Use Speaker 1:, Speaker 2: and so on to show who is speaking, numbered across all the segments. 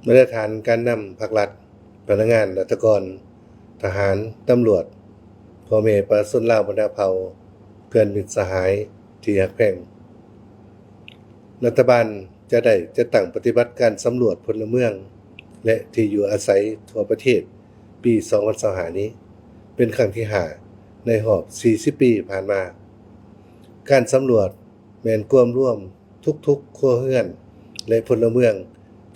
Speaker 1: มาตรฐานการนำภาครัฐพนักงานราชการทหารตำรวจพ่อแม่ประชาชนลาวบรรดาเผ่าเพื่อนมิตรสหายที่ฮักแพงรัฐบาลจะได้จัดตั้งปฏิบัติการสำรวจพลเมืองและที่อยู่อาศัยทั่วประเทศปี2025นี้เป็นครั้งที่5ในรอบ40ปีผ่านมาการสำรวจแม่นความร่วมทุกๆครัวเรือนและพลเมือง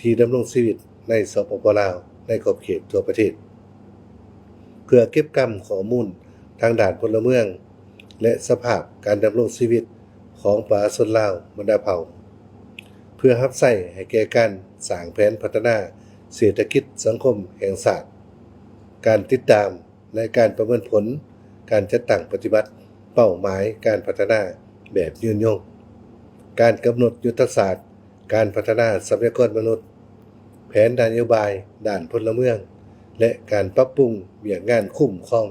Speaker 1: ที่ดำรงชีวิตในสปป.ลาวในขอบเขตทั่วประเทศเพื่อเก็บกำข้อมูลทางด้านพลเมืองและสภาพการดำรงชีวิตของประชาชนลาวบรรดาเผ่าเพื่อรับใช้ให้แก่การสร้างแผนพัฒนาเศรษฐกิจสังคมแห่งชาติการติดตามและการประเมินผลการจัดตั้งปฏิบัติเป้าหมายการพัฒนาแบบยืนยงการกำหนดยุทธศาสตร์การพัฒนาทรัพยากรมนุษย์แผนนโยบายด้านพลเมืองและการปรับปรุงเบี่ยงงานคุ้มครอง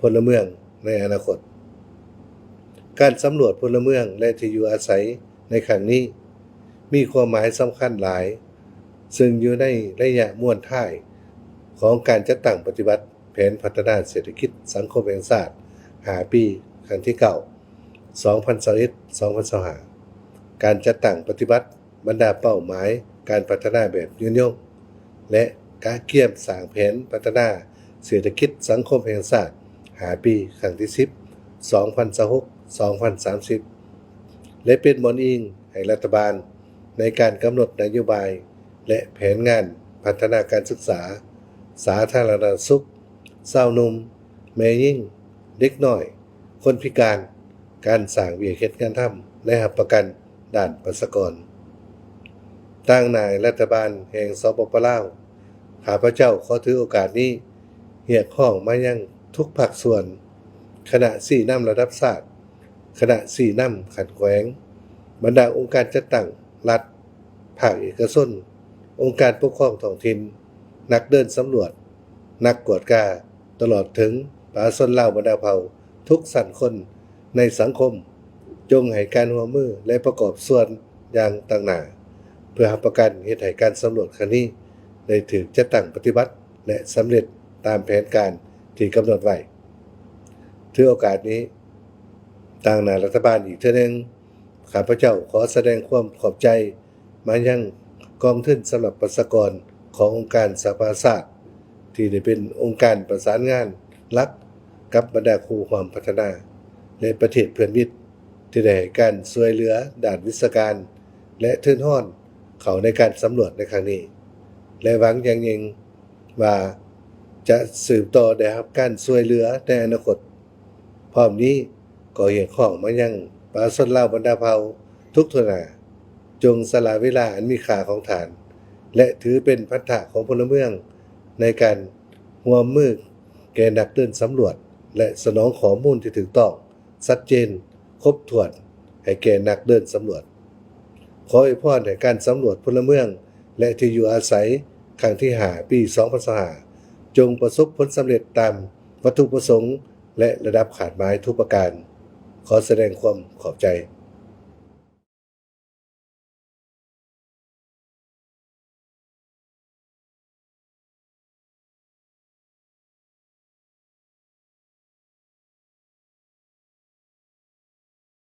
Speaker 1: พลเมืองในอนาคตการสำรวจพลเมืองและที่อยู่อาศัยในครั้งนี้มีความหมายสำคัญหลายซึ่งอยู่ในระยะม่วนท้ายของการจัดตั้งปฏิบัติแผนพัฒนาเศรษฐกิจสังคมแห่งชาติ5 ปีครั้งที่9 2021-2025 การจัดตั้งปฏิบัติบรรดาเป้าหมายการพัฒนาแบบยืนยงและการเกี่ยมสร้างแผนพัฒนาเศรษฐกิจสังคมแห่งชาติ5 ปีครั้งที่10 2026-2030 และเป็นบอนอิงให้รัฐบาลในการกำหนดนโยบายและแผนงานพัฒนาการศึกษาสาธารณสุขชาวหนุ่มแม่หญิงเด็กน้อยคนพิการการสร้างเวียเฮ็ดงานทำและรับประกันด้านประชากรตั้งนายรัฐบาลแห่งสปป.ลาวข้าพเจ้าขอถือโอกาสนี้เรียกร้องมายังทุกภาคส่วนคณะสี่นำระดับชาติคณะสี่นำขัดแย้งบรรดาองค์การจัดตั้งรัฐภาคเอกชนองค์การปกครองท้องถิ่นนักเดินสำรวจนักกวดกาตลอดถึงประชาชนลาวบรรดาเผ่าทุกสันคนในสังคมจงให้การร่วมมือและประกอบส่วนอย่างต่างหน้าเพื่อรับประกันเฮ็ดให้การสำรวจครั้งนี้ได้ถูกจัดตั้งปฏิบัติและสำเร็จตามแผนการที่กำหนดไว้ถือโอกาสนี้ต่างหน้ารัฐบาลอีกเทื่อนึงข้าพเจ้าขอแสดงความขอบใจมายังกองทุนสำหรับประชากรขององค์การสภาชาติที่ได้เป็นองค์การประสานงานหลักกับบรรดาครูความพัฒนาและประเทศเพื่อนมิตรที่ได้ให้การช่วยเหลือด้านวิชาการและทุนห้อนเขาในการสำรวจในครั้งนี้และหวังอย่างยิ่งว่าจะสืบต่อได้รับการช่วยเหลือในอนาคตพร้อมนี้ก็เรียกร้องมายังประชาชนลาวบรรดาเผ่าทุกทนาจงสละเวลาอันมีค่าของฐานและถือเป็นพันธะของพลเมืองในการร่วมมือแก่นักเดินสำรวจและสนองข้อมูลที่ถูกต้องชัดเจนครบถ้วนให้แก่นักเดินสำรวจขออวยพรให้การสำรวจพลเมืองและที่อยู่อาศัยครั้งที่5 ปี2025จงประสบผลสำเร็จตามวัตถุประสงค์และระดับขาดหมายทุกประการขอแสดงความขอบใจ